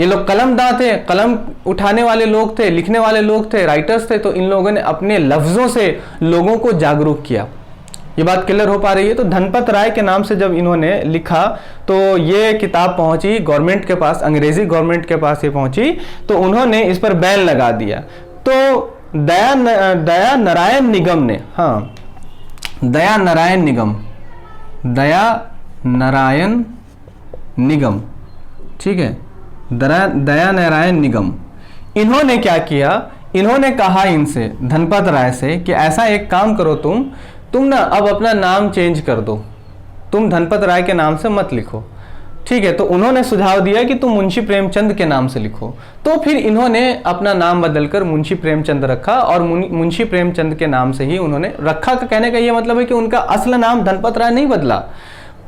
ये लोग कलमदां थे, कलम उठाने वाले लोग थे, लिखने वाले लोग थे, राइटर्स थे, तो इन लोगों ने अपने लफ्ज़ों से लोगों को जागरूक किया। ये बात क्लियर हो पा रही है? तो धनपत राय के नाम से जब इन्होंने लिखा तो ये किताब पहुंची गवर्नमेंट के पास, अंग्रेजी गवर्नमेंट के पास ये पहुंची, तो उन्होंने इस पर बैन लगा दिया। तो दया नारायण निगम ने, हाँ दया नारायण निगम, ठीक है, दया नारायण निगम, इन्होंने क्या किया, इन्होंने कहा इनसे, धनपत राय से, कि ऐसा एक काम करो, तुम ना अब अपना नाम चेंज कर दो, तुम धनपत राय के नाम से मत लिखो, ठीक है। तो उन्होंने सुझाव दिया कि तुम मुंशी प्रेमचंद के नाम से लिखो। तो फिर इन्होंने अपना नाम बदलकर मुंशी प्रेमचंद रखा, और मुंशी प्रेमचंद के नाम से ही उन्होंने रखा। का कहने का ये मतलब है कि उनका असल नाम धनपत राय नहीं बदला,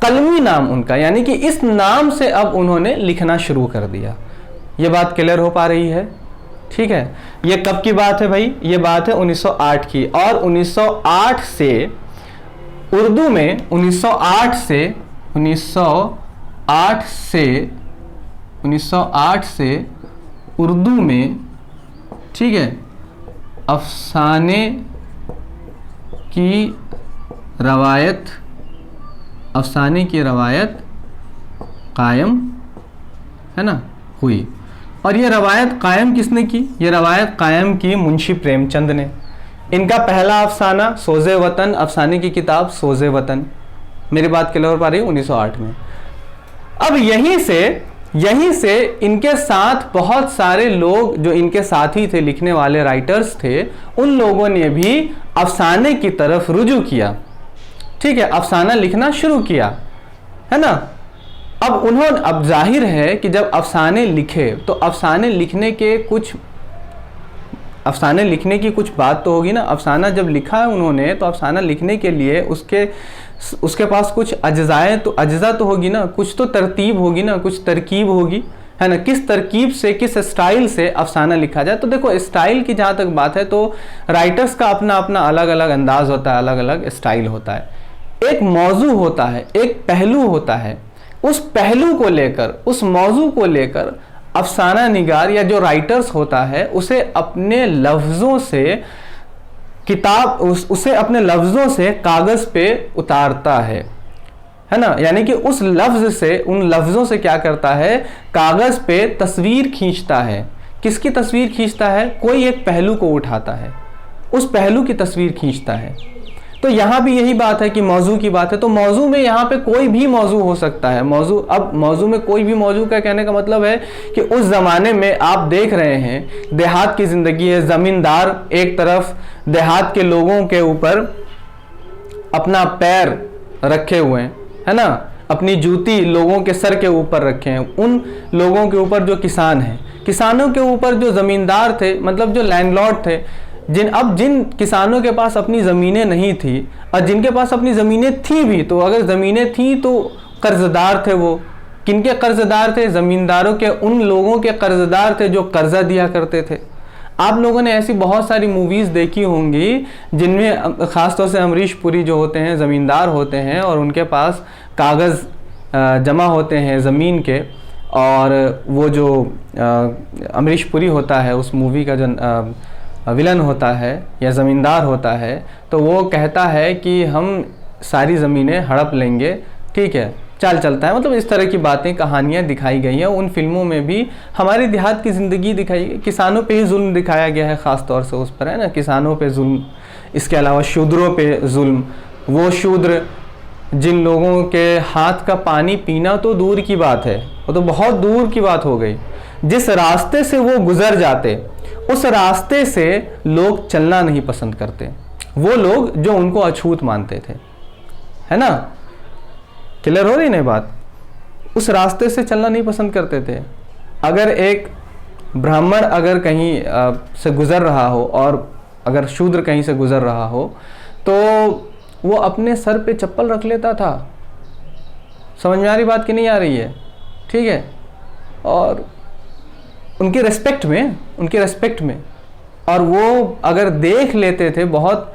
कलमी नाम उनका, यानी कि इस नाम से अब उन्होंने लिखना शुरू कर दिया। ये बात क्लियर हो पा रही है? ठीक है। ये कब की बात है भाई? ये बात है 1908 की। और 1908 से उर्दू में 1908 से उर्दू में, ठीक है, अफसाने की रवायत कायम, है ना, हुई। और ये रवायत कायम किसने की? ये रवायत कायम की मुंशी प्रेमचंद ने। इनका पहला अफसाना सोज़े वतन, अफसाने की किताब सोज़े वतन, मेरी बात क्लियर हो पा रही है, 1908 में। अब यहीं से इनके साथ बहुत सारे लोग जो इनके साथी थे, लिखने वाले राइटर्स थे, उन लोगों ने भी अफसाने की तरफ रुजू किया, ठीक है, अफसाना लिखना शुरू किया, है ना। अब जाहिर है कि जब अफसाने लिखे तो अफसाने लिखने की कुछ बात तो होगी ना। अफसाना जब लिखा है उन्होंने, तो अफसाना लिखने के लिए उसके पास कुछ अज्जा तो होगी ना, कुछ तो तरतीब होगी ना, कुछ तरकीब होगी, है ना। किस तरकीब से, किस स्टाइल से अफसाना लिखा जाए। तो देखो, स्टाइल की जहाँ तक बात है तो राइटर्स का अपना अपना अलग अलग अंदाज होता है, अलग अलग स्टाइल होता है। एक मौजू होता है, एक पहलू होता है, उस पहलू को लेकर, उस मौजू को लेकर अफसाना निगार या जो राइटर्स होता है उसे अपने लफ्ज़ों से कागज़ पे उतारता है ना। यानी कि उन लफ्ज़ों से क्या करता है, कागज़ पे तस्वीर खींचता है। किसकी तस्वीर खींचता है? कोई एक पहलू को उठाता है, उस पहलू की तस्वीर खींचता है। तो यहाँ भी यही बात है कि मौजू की बात है, तो मौजू में यहाँ पे कोई भी मौजू हो सकता है। मौजू में कोई भी मौजू का कहने का मतलब है कि उस ज़माने में आप देख रहे हैं देहात की ज़िंदगी है, ज़मींदार एक तरफ देहात के लोगों के ऊपर अपना पैर रखे हुए हैं, है ना, अपनी जूती लोगों के सर के ऊपर रखे हैं। उन लोगों के ऊपर जो किसान हैं, किसानों के ऊपर जो ज़मींदार थे, मतलब जो लैंडलॉर्ड थे, जिन किसानों के पास अपनी ज़मीनें नहीं थी, और जिनके पास अपनी ज़मीनें थी भी, तो अगर ज़मीनें थी तो कर्ज़दार थे। वो किनके कर्ज़दार थे? ज़मींदारों के, उन लोगों के कर्ज़दार थे जो कर्ज़ा दिया करते थे। आप लोगों ने ऐसी बहुत सारी मूवीज़ देखी होंगी जिनमें ख़ासतौर से अमरीश पुरी जो होते हैं ज़मींदार होते हैं और उनके पास कागज़ जमा होते हैं ज़मीन के, और वो जो अमरीश पुरी होता है उस मूवी का जो विलन होता है या ज़मींदार होता है, तो वो कहता है कि हम सारी ज़मीनें हड़प लेंगे, ठीक है, चाल चलता है। मतलब इस तरह की बातें, कहानियाँ दिखाई गई हैं। उन फिल्मों में भी हमारे देहात की ज़िंदगी दिखाई, किसानों पे ही जुल्म दिखाया गया है, ख़ास तौर से उस पर, है ना, किसानों पे जुल्म। इसके अलावा शूद्रों पे जुल्म, वो शूद्र जिन लोगों के हाथ का पानी पीना तो दूर की बात है, वो तो बहुत दूर की बात हो गई, जिस रास्ते से वो गुज़र जाते उस रास्ते से लोग चलना नहीं पसंद करते। वो लोग जो उनको अछूत मानते थे, है ना, क्लियर हो रही नहीं बात? उस रास्ते से चलना नहीं पसंद करते थे। अगर एक ब्राह्मण अगर कहीं से गुज़र रहा हो और अगर शूद्र कहीं से गुज़र रहा हो, तो वो अपने सर पे चप्पल रख लेता था। समझ में आ रही बात कि नहीं आ रही है? ठीक है। और उनकी रेस्पेक्ट में और वो अगर देख लेते थे, बहुत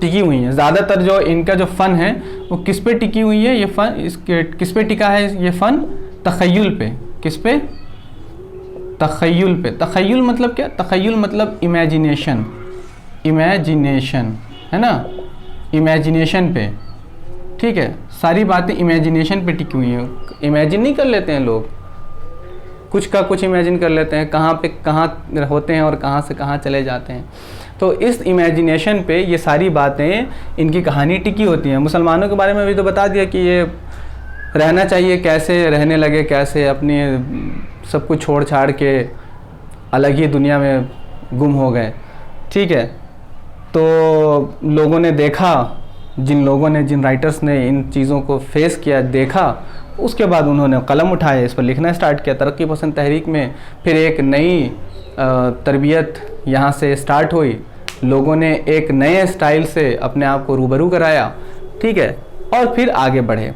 टिकी हुई हैं। ज़्यादातर जो इनका जो फ़न है वो किस पे टिकी हुई है? ये फ़न किस पे टिका है ये फ़न? तख़य्युल पे। किस पे? तख़य्युल पे। तख़य्युल मतलब क्या? तख़य्युल मतलब इमेजिनेशन, इमेजिनेशन है ना, इमेजिनेशन पे, ठीक है। सारी बातें इमेजिनेशन पे टिकी हुई हैं। इमेजिन नहीं कर लेते हैं लोग, कुछ का कुछ इमेजिन कर लेते हैं, कहाँ पे कहाँ होते हैं और कहाँ से कहाँ चले जाते हैं। तो इस इमेजिनेशन पे ये सारी बातें, इनकी कहानी टिकी होती हैं। मुसलमानों के बारे में भी तो बता दिया कि ये रहना चाहिए, कैसे रहने लगे, कैसे अपनी सब कुछ छोड़ छाड़ के अलग ही दुनिया में गुम हो गए, ठीक है। तो लोगों ने देखा, जिन लोगों ने, जिन राइटर्स ने इन चीज़ों को फेस किया, देखा, उसके बाद उन्होंने कलम उठाए, इस पर लिखना स्टार्ट किया। तरक्की पसंद तहरीक में फिर एक नई तरबियत यहाँ से स्टार्ट हुई। लोगों ने एक नए स्टाइल से अपने आप को रूबरू कराया, ठीक है, और फिर आगे बढ़े।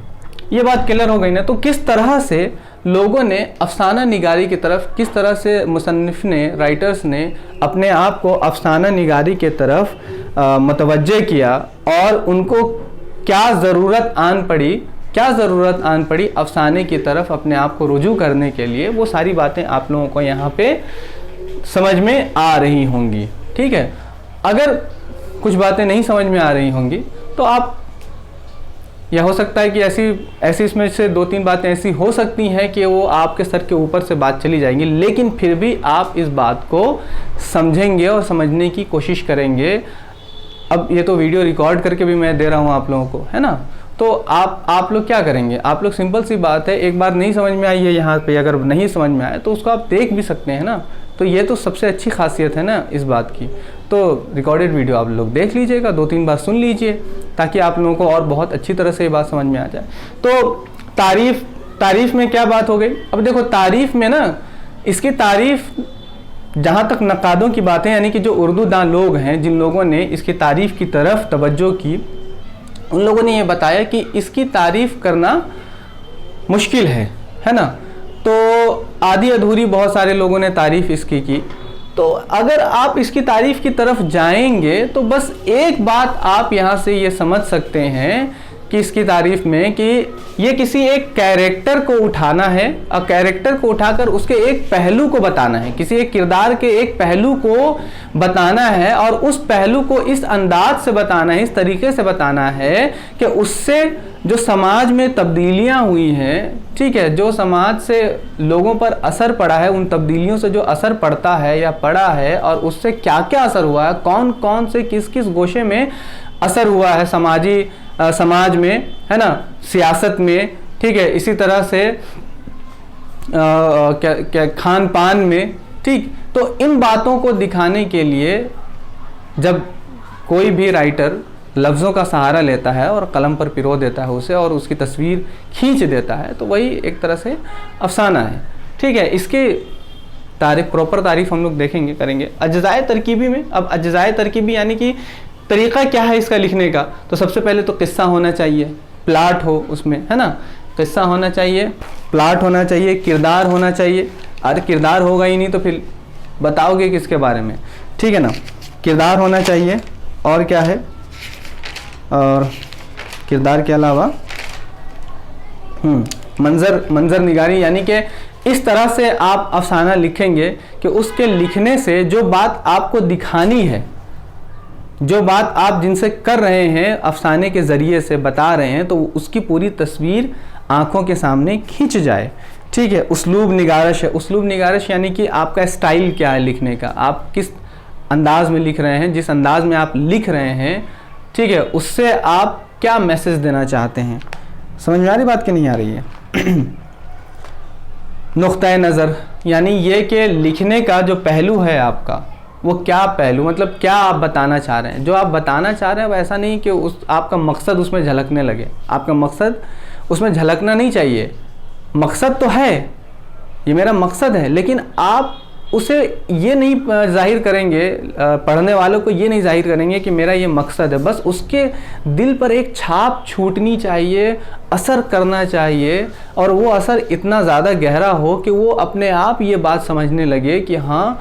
ये बात क्लियर हो गई ना। तो किस तरह से लोगों ने अफसाना निगारी की तरफ, किस तरह से मुसन्निफ ने, राइटर्स ने अपने आप को अफसाना निगारी के तरफ मुतवज्जे किया, और उनको क्या ज़रूरत आन पड़ी अफसाने की तरफ अपने आप को रुजू करने के लिए, वो सारी बातें आप लोगों को यहाँ पे समझ में आ रही होंगी, ठीक है। अगर कुछ बातें नहीं समझ में आ रही होंगी तो आप, यह हो सकता है कि ऐसी इसमें से 2-3 बातें ऐसी हो सकती हैं कि वो आपके सर के ऊपर से बात चली जाएंगी, लेकिन फिर भी आप इस बात को समझेंगे और समझने की कोशिश करेंगे। अब ये तो वीडियो रिकॉर्ड करके भी मैं दे रहा हूँ आप लोगों को, है ना। तो आप लोग क्या करेंगे? आप लोग, सिंपल सी बात है, एक बार नहीं समझ में आई है यहाँ पे, अगर नहीं समझ में आए तो उसको आप देख भी सकते हैं ना। तो ये तो सबसे अच्छी खासियत है ना इस बात की। तो रिकॉर्डेड वीडियो आप लोग देख लीजिएगा, 2-3 बार सुन लीजिए, ताकि आप लोगों को और बहुत अच्छी तरह से ये बात समझ में आ जाए। तो तारीफ़ में क्या बात हो गई? अब देखो, तारीफ़ में ना, इसकी तारीफ़, जहाँ तक नक़ादों की बातें, यानी कि जो उर्दू दां लोग हैं, जिन लोगों ने इसकी तारीफ़ की तरफ तवज्जो की, उन लोगों ने ये बताया कि इसकी तारीफ़ करना मुश्किल है ना। तो आधी अधूरी बहुत सारे लोगों ने तारीफ़ इसकी की। तो अगर आप इसकी तारीफ़ की तरफ जाएंगे तो बस एक बात आप यहाँ से ये समझ सकते हैं कि इसकी तारीफ़ में, कि ये किसी एक कैरेक्टर को उठाना है, और कैरेक्टर को उठाकर उसके एक पहलू को बताना है, किसी एक किरदार के एक पहलू को बताना है, और उस पहलू को इस अंदाज से बताना है, इस तरीके से बताना है कि उससे जो समाज में तब्दीलियां हुई हैं, ठीक है, जो समाज से लोगों पर असर पड़ा है, उन तब्दीलियों से जो असर पड़ता है या पड़ा है, और उससे क्या क्या असर हुआ है, कौन कौन से किस किस गोशे में असर हुआ है समाज में, है ना, सियासत में, ठीक है, इसी तरह से क्या खान पान में, ठीक। तो इन बातों को दिखाने के लिए जब कोई भी राइटर लफ्ज़ों का सहारा लेता है और कलम पर पिरो देता है उसे, और उसकी तस्वीर खींच देता है, तो वही एक तरह से अफसाना है, ठीक है। इसकी प्रॉपर तारीफ़ हम लोग देखेंगे, करेंगे अज्ज़ाए तरकीबी में। अब अज्ज़ाए तरकीबी यानी कि तरीक़ा क्या है इसका लिखने का? तो सबसे पहले तो किस्सा होना चाहिए, प्लाट हो उसमें, है ना, किस्सा होना चाहिए, प्लाट होना चाहिए, किरदार होना चाहिए। अरे किरदार होगा ही नहीं तो फिर बताओगे किसके बारे में, ठीक है ना। किरदार होना चाहिए, और क्या है, और किरदार के अलावा मंजर निगारी, यानी कि इस तरह से आप अफसाना लिखेंगे कि उसके लिखने से जो बात आपको दिखानी है, जो बात आप जिनसे कर रहे हैं, अफसाने के ज़रिए से बता रहे हैं, तो उसकी पूरी तस्वीर आंखों के सामने खींच जाए, ठीक है। उस्लूब निगारश है। उस्लूब निगारश यानी कि आपका स्टाइल क्या है लिखने का, आप किस अंदाज में लिख रहे हैं, जिस अंदाज में आप लिख रहे हैं, ठीक है, उससे आप क्या मैसेज देना चाहते हैं। समझ में आ रही बात कि नहीं आ रही है? नुक्ता नज़र, यानी ये कि लिखने का जो पहलू है आपका, वो क्या पहलू, मतलब क्या आप बताना चाह रहे हैं। जो आप बताना चाह रहे हैं वो ऐसा नहीं कि आपका मकसद उसमें झलकने लगे, आपका मकसद उसमें झलकना नहीं चाहिए। मकसद तो है, ये मेरा मकसद है, लेकिन आप उसे ये नहीं जाहिर करेंगे, पढ़ने वालों को ये नहीं जाहिर करेंगे कि मेरा ये मकसद है। बस उसके दिल पर एक छाप छूटनी चाहिए, असर करना चाहिए, और वो असर इतना ज़्यादा गहरा हो कि वो अपने आप ये बात समझने लगे कि हाँ,